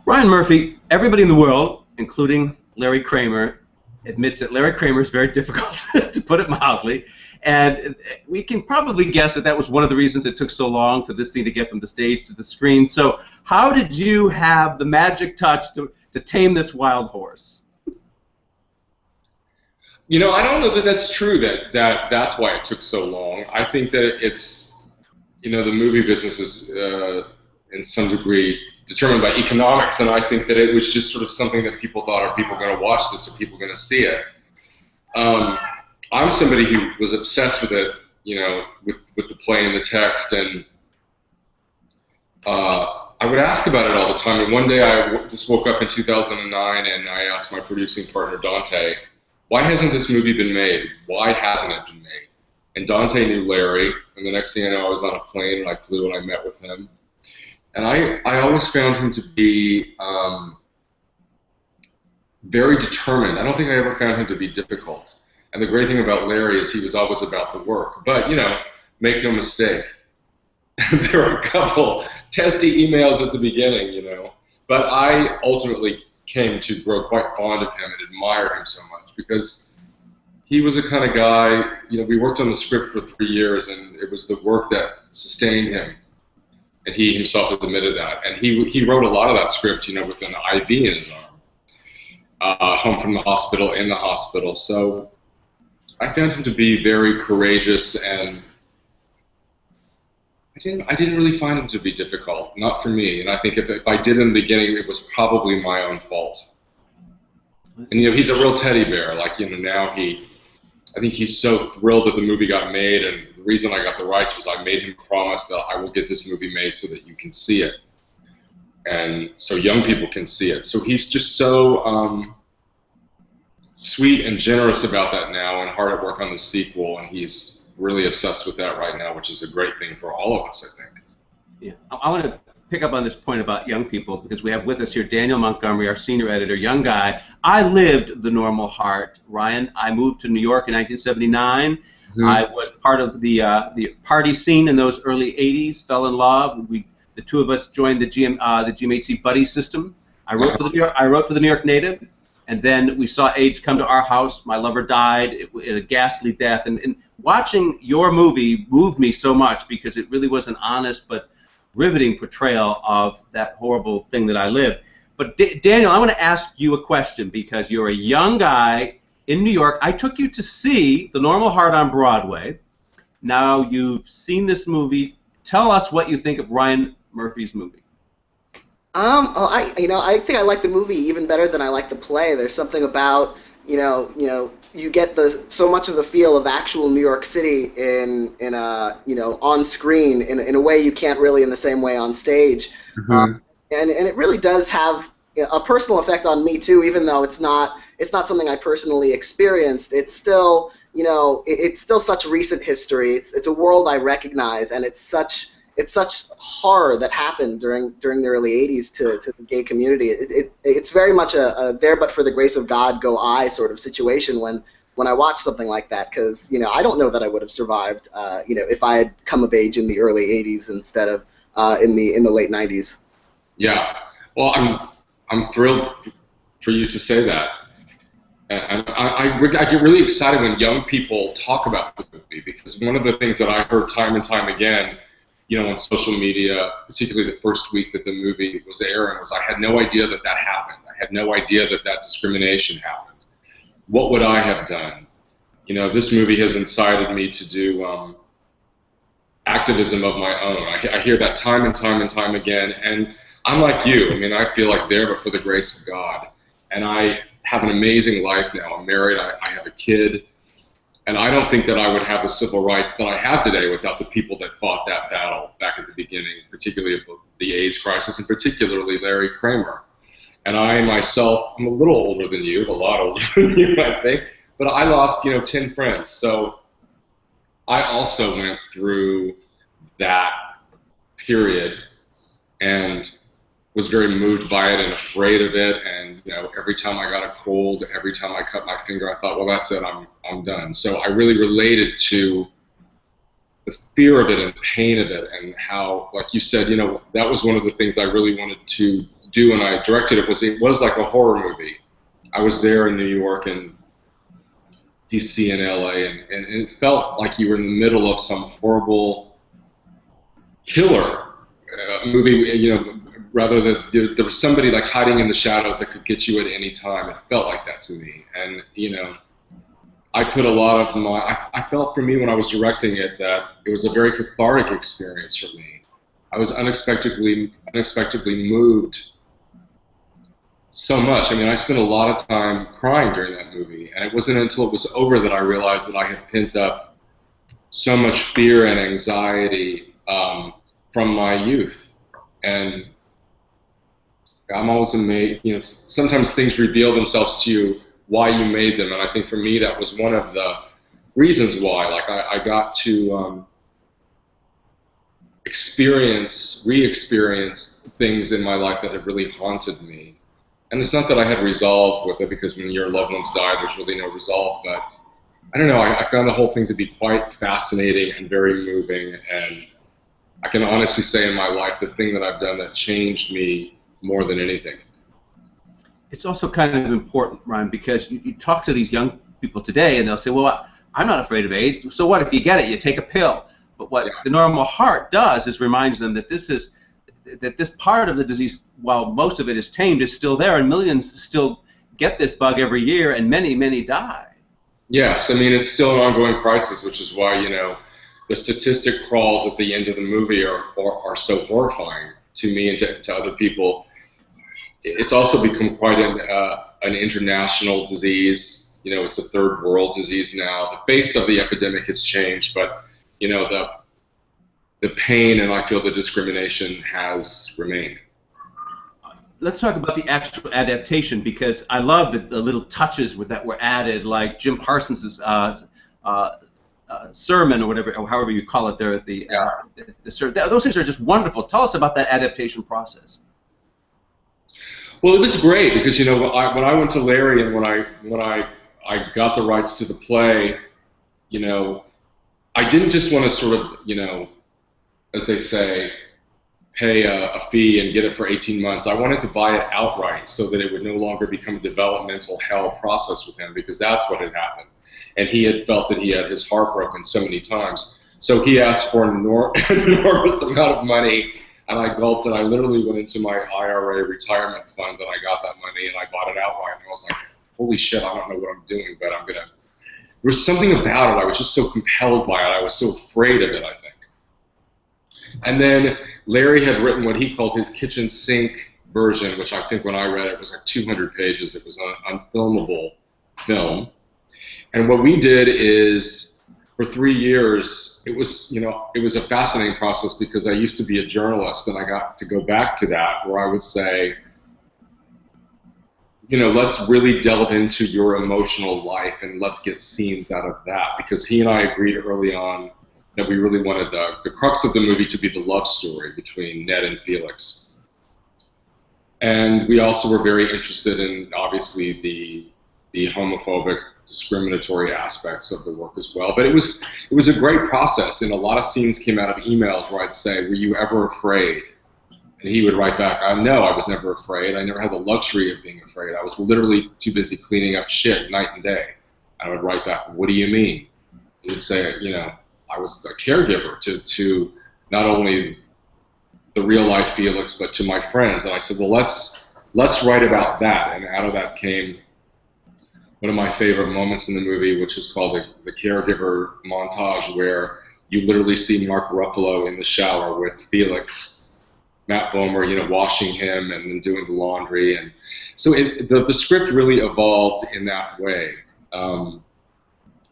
Ryan Murphy, everybody in the world, including Larry Kramer, admits that Larry Kramer is very difficult, to put it mildly. And we can probably guess that that was one of the reasons it took so long for this thing to get from the stage to the screen. So how did you have the magic touch to tame this wild horse? You know, I don't know that that's true, that's why it took so long. I think that it's, you know, the movie business is in some degree determined by economics, and I think that it was just sort of something that people thought, are people going to watch this, are people going to see it? I'm somebody who was obsessed with it, you know, with the play and the text, and I would ask about it all the time. And one day I just woke up in 2009 and I asked my producing partner, Dante, why hasn't this movie been made? Why hasn't it been made? And Dante knew Larry, and the next thing I know, I was on a plane and I flew and I met with him. And I always found him to be very determined. I don't think I ever found him to be difficult. And the great thing about Larry is he was always about the work. But, you know, make no mistake, there were a couple testy emails at the beginning, you know. But I ultimately came to grow quite fond of him and admire him so much because he was the kind of guy, you know, we worked on the script for 3 years and it was the work that sustained him. And he himself has admitted that. And he wrote a lot of that script, you know, with an IV in his arm, home from the hospital, in the hospital. So I found him to be very courageous, and I didn't really find him to be difficult, not for me. And I think if I did in the beginning, it was probably my own fault. And you know, he's a real teddy bear. Like, you know, now I think he's so thrilled that the movie got made, and the reason I got the rights was I made him a promise that I will get this movie made so that you can see it, and so young people can see it. So he's just so sweet and generous about that now, and hard at work on the sequel, and he's really obsessed with that right now, which is a great thing for all of us, I think. Yeah, I want to pick up on this point about young people because we have with us here Daniel Montgomery, our senior editor, young guy. I lived the normal heart, Ryan. I moved to New York in 1979. Mm-hmm. I was part of the party scene in those early 80s, fell in love. The two of us joined the GMHC buddy system. I wrote for the New York Native. And then we saw AIDS come to our house. My lover died in a ghastly death. And watching your movie moved me so much because it really was an honest but riveting portrayal of that horrible thing that I lived. But Daniel, I want to ask you a question because you're a young guy in New York. I took you to see The Normal Heart on Broadway. Now you've seen this movie. Tell us what you think of Ryan Murphy's movie. I think I like the movie even better than I like the play. There's something about, you get so much of the feel of actual New York City on screen in a way you can't really in the same way on stage. Mm-hmm. And it really does have a personal effect on me too, even though it's not something I personally experienced. It's still, it's still such recent history. It's a world I recognize, and it's such horror that happened during the early 80s to the gay community. It's very much a there but for the grace of God go I sort of situation when I watch something like that, because I don't know that I would have survived if I had come of age in the early 80s instead of in the late 90s. Yeah, well, I'm thrilled for you to say that. And I get really excited when young people talk about the movie, because one of the things that I heard time and time again, on social media, particularly the first week that the movie was airing, was I had no idea that happened. I had no idea that discrimination happened. What would I have done? This movie has incited me to do activism of my own. I hear that time and time and time again, and I'm like you. I mean, I feel like there but for the grace of God. And I have an amazing life now. I'm married, I have a kid. And I don't think that I would have the civil rights that I have today without the people that fought that battle back at the beginning, particularly of the AIDS crisis, and particularly Larry Kramer. And I myself, I'm a little older than you, a lot older than you, I think, but I lost, 10 friends. So I also went through that period and was very moved by it and afraid of it, and every time I got a cold, every time I cut my finger, I thought, well, that's it, I'm done. So I really related to the fear of it and the pain of it, and how, like you said, that was one of the things I really wanted to do when I directed it was like a horror movie. I was there in New York and DC and LA, and it felt like you were in the middle of some horrible killer movie, you know, rather than there was somebody like hiding in the shadows that could get you at any time. It felt like that to me. And, you know, I put a lot of I felt for me when I was directing it that it was a very cathartic experience for me. I was unexpectedly moved so much. I mean, I spent a lot of time crying during that movie, and it wasn't until it was over that I realized that I had pent up so much fear and anxiety from my youth. And I'm always amazed, you know, sometimes things reveal themselves to you why you made them, and I think for me that was one of the reasons why. Like I got to re-experience things in my life that had really haunted me. And it's not that I had resolve with it, because when your loved ones die, there's really no resolve, but I don't know, I found the whole thing to be quite fascinating and very moving, and I can honestly say in my life the thing that I've done that changed me more than anything. It's also kind of important, Ryan, because you talk to these young people today and they'll say, well, I'm not afraid of AIDS, so what if you get it, you take a pill. But what the normal heart does is reminds them that this part of the disease, while most of it is tamed, is still there, and millions still get this bug every year, and many, many die. Yes, I mean, it's still an ongoing crisis, which is why, you know, the statistic crawls at the end of the movie are so horrifying to me and to other people. It's also become quite an international disease. You know, it's a third world disease now. The face of the epidemic has changed, but, you know, the pain and I feel the discrimination has remained. Let's talk about the actual adaptation, because I love the little touches that were added, like Jim Parsons' sermon or whatever, or however you call it there at the those things are just wonderful. Tell us about that adaptation process. Well, it was great because, you know, when I went to Larry and when I got the rights to the play, you know, I didn't just want to sort of, you know, as they say, pay a fee and get it for 18 months. I wanted to buy it outright so that it would no longer become a developmental hell process with him, because that's what had happened. And he had felt that he had his heart broken so many times. So he asked for an enormous amount of money, and I gulped, and I literally went into my IRA retirement fund and I got that money and I bought it outright. And I was like, holy shit, I don't know what I'm doing, but I'm gonna. There was something about it. I was just so compelled by it. I was so afraid of it, I think. And then Larry had written what he called his kitchen sink version, which I think when I read it was like 200 pages. It was an unfilmable film. And what we did is, for 3 years, it was, you know, it was a fascinating process because I used to be a journalist, and I got to go back to that, where I would say, you know, let's really delve into your emotional life and let's get scenes out of that, because he and I agreed early on that we really wanted the crux of the movie to be the love story between Ned and Felix. And we also were very interested in, obviously, the homophobic, discriminatory aspects of the work as well. But it was a great process, and a lot of scenes came out of emails where I'd say, were you ever afraid? And he would write back, no, I was never afraid. I never had the luxury of being afraid. I was literally too busy cleaning up shit night and day. And I would write back, what do you mean? He would say, you know, I was a caregiver to not only the real life Felix, but to my friends. And I said, well, let's write about that. And out of that came one of my favorite moments in the movie, which is called the Caregiver Montage, where you literally see Mark Ruffalo in the shower with Felix, Matt Bomer, you know, washing him and then doing the laundry. And so the script really evolved in that way,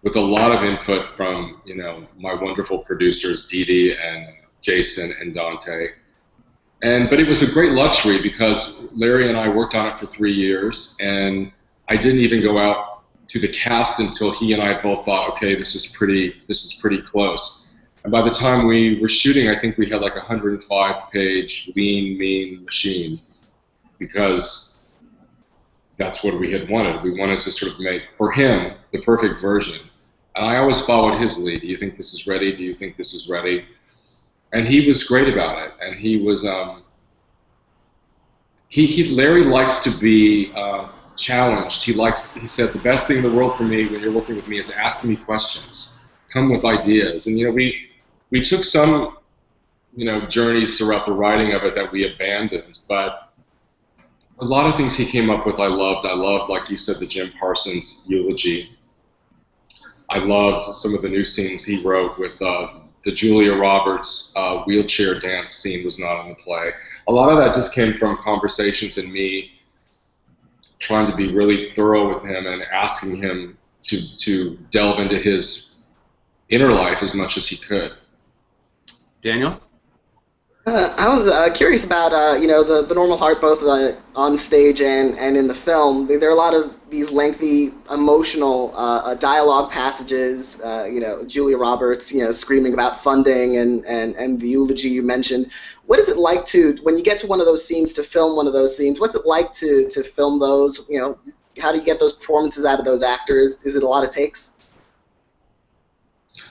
with a lot of input from, you know, my wonderful producers, Dee Dee and Jason and Dante. But it was a great luxury because Larry and I worked on it for 3 years, and I didn't even go out to the cast until he and I both thought, okay, this is pretty close. And by the time we were shooting, I think we had like a 105-page lean, mean machine, because that's what we had wanted. We wanted to sort of make, for him, the perfect version. And I always followed his lead. Do you think this is ready? Do you think this is ready? And he was great about it. And he Larry likes to be challenged. He said the best thing in the world for me when you're working with me is asking me questions, come with ideas. And we took some journeys throughout the writing of it that we abandoned, but a lot of things he came up with I loved, like you said, the Jim Parsons eulogy. I loved some of the new scenes he wrote with the Julia Roberts wheelchair dance scene was not in the play. A lot of that just came from conversations and me trying to be really thorough with him and asking him to delve into his inner life as much as he could. Daniel? I was curious about the Normal Heart, both on stage and in the film. There are a lot of these lengthy, emotional dialogue passages. Julia Roberts, screaming about funding and the eulogy you mentioned. What is it like when you get to one of those scenes, to film one of those scenes? What's it like to film those? How do you get those performances out of those actors? Is it a lot of takes?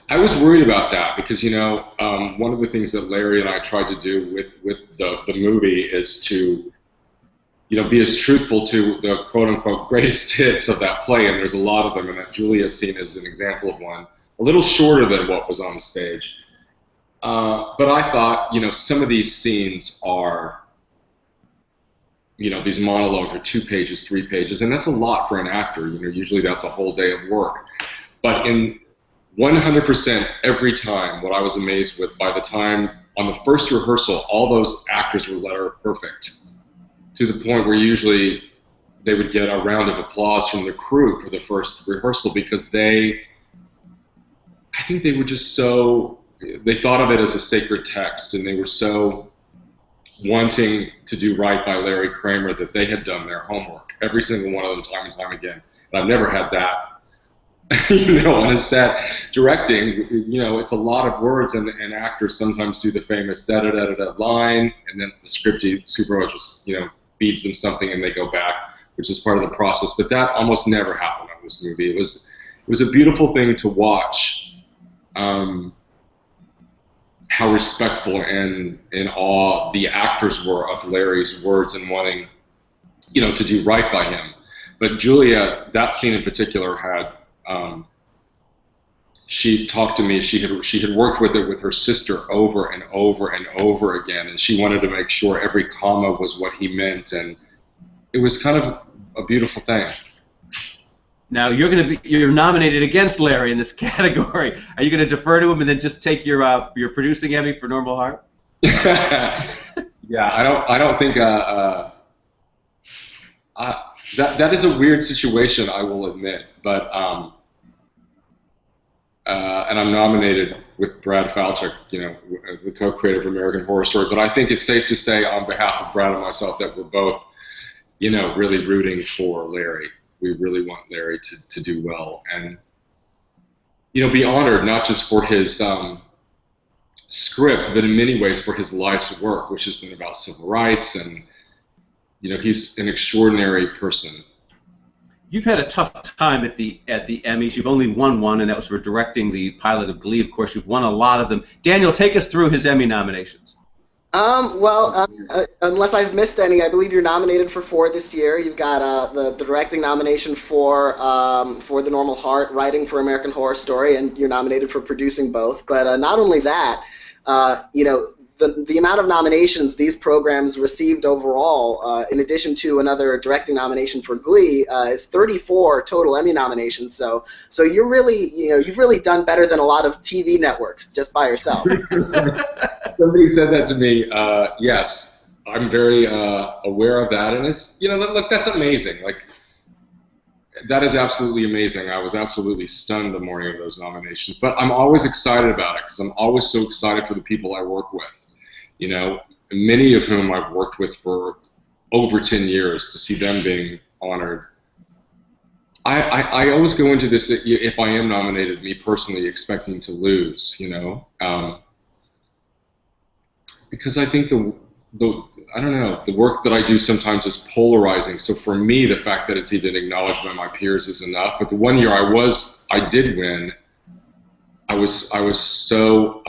I was worried about that because, one of the things that Larry and I tried to do with the movie is to, be as truthful to the quote-unquote greatest hits of that play, and there's a lot of them, and that Julia scene is an example of one, a little shorter than what was on the stage. But I thought, some of these scenes are, these monologues are 2 pages, 3 pages, and that's a lot for an actor. Usually that's a whole day of work. But in 100% every time, what I was amazed with, by the time on the first rehearsal, all those actors were letter perfect, to the point where usually they would get a round of applause from the crew for the first rehearsal because I think they were just they thought of it as a sacred text, and they were so wanting to do right by Larry Kramer that they had done their homework, every single one of them, time and time again. And I've never had that. On a set directing, it's a lot of words, and actors sometimes do the famous da-da-da-da-da line, and then the script supervisor just, feeds them something and they go back, which is part of the process. But that almost never happened on this movie. It was a beautiful thing to watch, how respectful and in awe the actors were of Larry's words and wanting, to do right by him. But Julia, that scene in particular had, she talked to me, she had worked with it with her sister over and over and over again, and she wanted to make sure every comma was what he meant, and it was kind of a beautiful thing. Now you're nominated against Larry in this category. Are you going to defer to him and then just take your producing Emmy for Normal Heart? Yeah, I don't think that is a weird situation, I will admit, but and I'm nominated with Brad Falchuk, the co-creator of American Horror Story, but I think it's safe to say on behalf of Brad and myself that we're both, really rooting for Larry. We really want Larry to do well and, be honored not just for his script, but in many ways for his life's work, which has been about civil rights, and he's an extraordinary person. You've had a tough time at the Emmys. You've only won one, and that was for directing the pilot of Glee. Of course, you've won a lot of them. Daniel, take us through his Emmy nominations. Unless I've missed any, I believe you're nominated for 4 this year. You've got the directing nomination for The Normal Heart, writing for American Horror Story, and you're nominated for producing both. But not only that, the amount of nominations these programs received overall, in addition to another directing nomination for Glee, is 34 total Emmy nominations. So you're really, you've really done better than a lot of TV networks just by yourself. Somebody said that to me. Yes, I'm very aware of that, and it's, look, that's amazing. Like, that is absolutely amazing. I was absolutely stunned the morning of those nominations, but I'm always excited about it because I'm always so excited for the people I work with. Many of whom I've worked with for over 10 years, to see them being honored. I always go into this, if I am nominated, me personally, expecting to lose, because I think I don't know, the work that I do sometimes is polarizing. So for me, the fact that it's even acknowledged by my peers is enough. But the one year I did win, I was so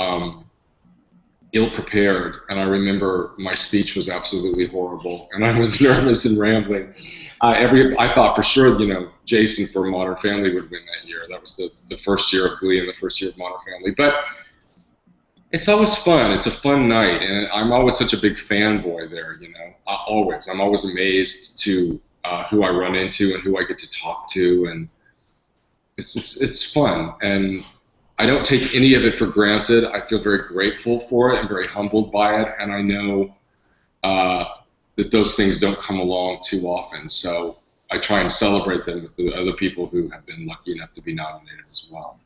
ill-prepared, and I remember my speech was absolutely horrible, and I was nervous and rambling. I thought for sure, Jason for Modern Family would win that year. That was the first year of Glee and the first year of Modern Family. But it's always fun. It's a fun night, and I'm always such a big fanboy there. I'm always amazed to who I run into and who I get to talk to, and it's fun. And I don't take any of it for granted. I feel very grateful for it and very humbled by it, and I know that those things don't come along too often. So I try and celebrate them with the other people who have been lucky enough to be nominated as well.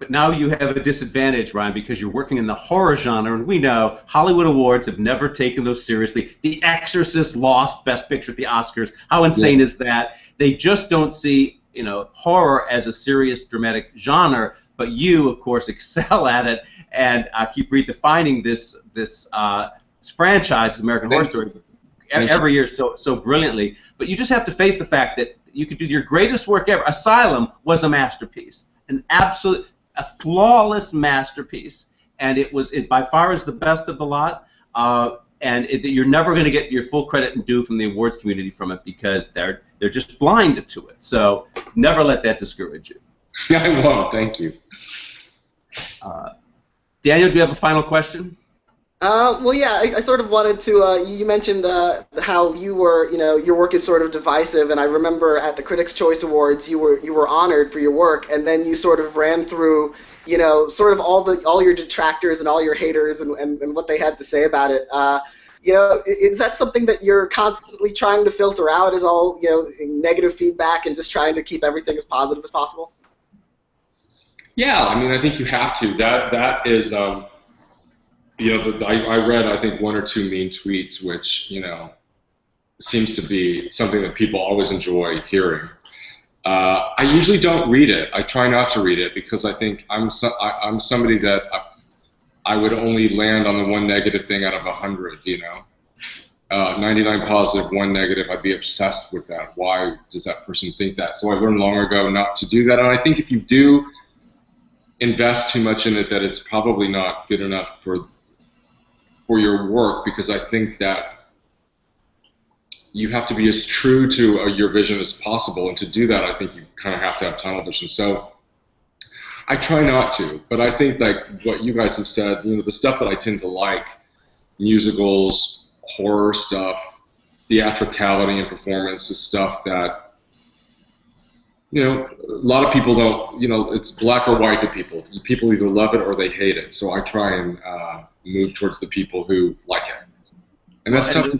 But now you have a disadvantage, Ryan, because you're working in the horror genre, and we know Hollywood Awards have never taken those seriously. The Exorcist lost Best Picture at the Oscars. How insane is that? They just don't see, horror as a serious, dramatic genre. But you, of course, excel at it and keep redefining this franchise, American Horror Story, every year so brilliantly. But you just have to face the fact that you could do your greatest work ever. Asylum was a masterpiece, a flawless masterpiece, and it by far is the best of the lot. You're never going to get your full credit and due from the awards community from it because they're just blind to it. So never let that discourage you. I won't. Thank you. Daniel, do you have a final question? Well, yeah, I sort of wanted to. You mentioned how you were, your work is sort of divisive, and I remember at the Critics' Choice Awards, you were honored for your work, and then you sort of ran through, sort of all your detractors and all your haters and what they had to say about it. Is that something that you're constantly trying to filter out? Is all negative feedback and just trying to keep everything as positive as possible? Yeah, I mean, I think you have to. That is. I read, I think, one or two mean tweets, which, seems to be something that people always enjoy hearing. I usually don't read it. I try not to read it because I think I'm somebody that I would only land on the one negative thing out of 100, 99 positive, one negative, I'd be obsessed with that. Why does that person think that? So I learned long ago not to do that. And I think if you do invest too much in it, that it's probably not good enough for your work, because I think that you have to be as true to your vision as possible, and to do that, I think you kind of have to have tunnel vision. So I try not to, but I think like what you guys have said, the stuff that I tend to like, musicals, horror stuff, theatricality and performance is stuff that, a lot of people don't, it's black or white to people. People either love it or they hate it. So I try and move towards the people who like it. And that's tough.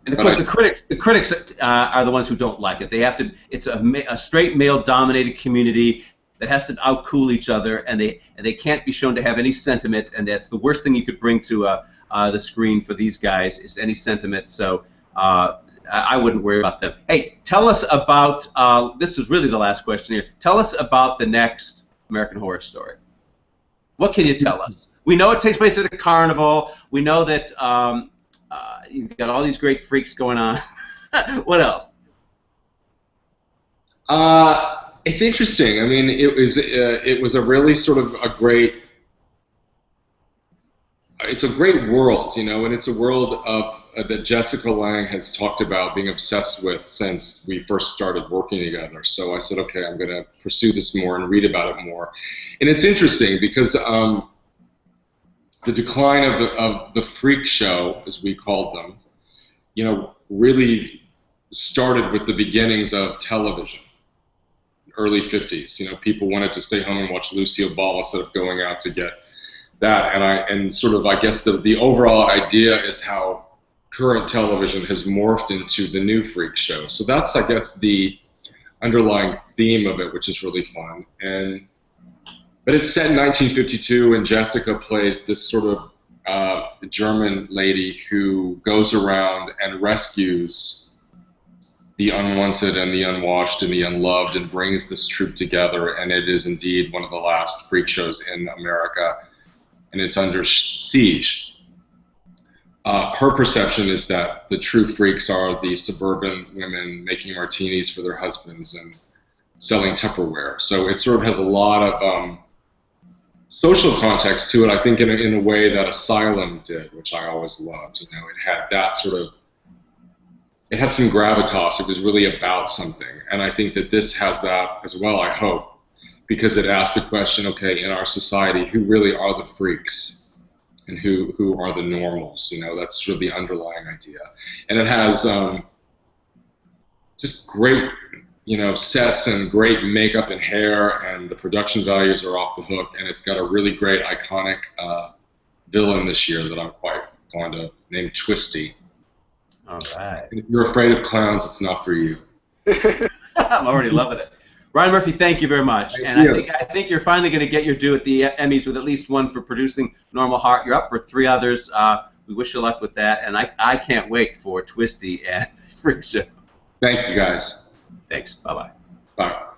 And of course, the critics are the ones who don't like it. They have to. It's a straight male-dominated community that has to outcool each other, and they can't be shown to have any sentiment. And that's the worst thing you could bring to the screen for these guys is any sentiment. So I wouldn't worry about them. Hey, tell us about. This is really the last question here. Tell us about the next American Horror Story. What can you tell us? We know it takes place at a carnival. We know that you've got all these great freaks going on. What else? It's interesting. I mean, it was a really sort of a great. It's a great world, and it's a world of that Jessica Lange has talked about being obsessed with since we first started working together. So I said, okay, I'm going to pursue this more and read about it more. And it's interesting because the decline of the freak show, as we called them, really started with the beginnings of television, early 50s. People wanted to stay home and watch Lucille Ball instead of going out to get that. And sort of, I guess the overall idea is how current television has morphed into the new freak show. So that's, I guess, the underlying theme of it, which is really fun. But it's set in 1952, and Jessica plays this sort of German lady who goes around and rescues the unwanted and the unwashed and the unloved and brings this troupe together, and it is indeed one of the last freak shows in America, and it's under siege. Her perception is that the true freaks are the suburban women making martinis for their husbands and selling Tupperware. So it sort of has a lot of social context to it, I think, in a way that Asylum did, which I always loved. You know, it had that sort of, it had some gravitas. It was really about something, and I think that this has that as well, I hope, because it asked the question, okay, in our society, who really are the freaks, and who are the normals? You know, that's sort of the underlying idea, and it has just great, you know, sets and great makeup and hair, and the production values are off the hook, and it's got a really great iconic villain this year that I'm quite fond of, named Twisty. All right. And if you're afraid of clowns, it's not for you. I'm already loving it. Ryan Murphy, thank you very much. Thank and you. I think you're finally going to get your due at the Emmys with at least one for producing Normal Heart. You're up for 3 others. We wish you luck with that, and I can't wait for Twisty and Freak Show. Thank you, guys. Thanks. Bye-bye. Bye.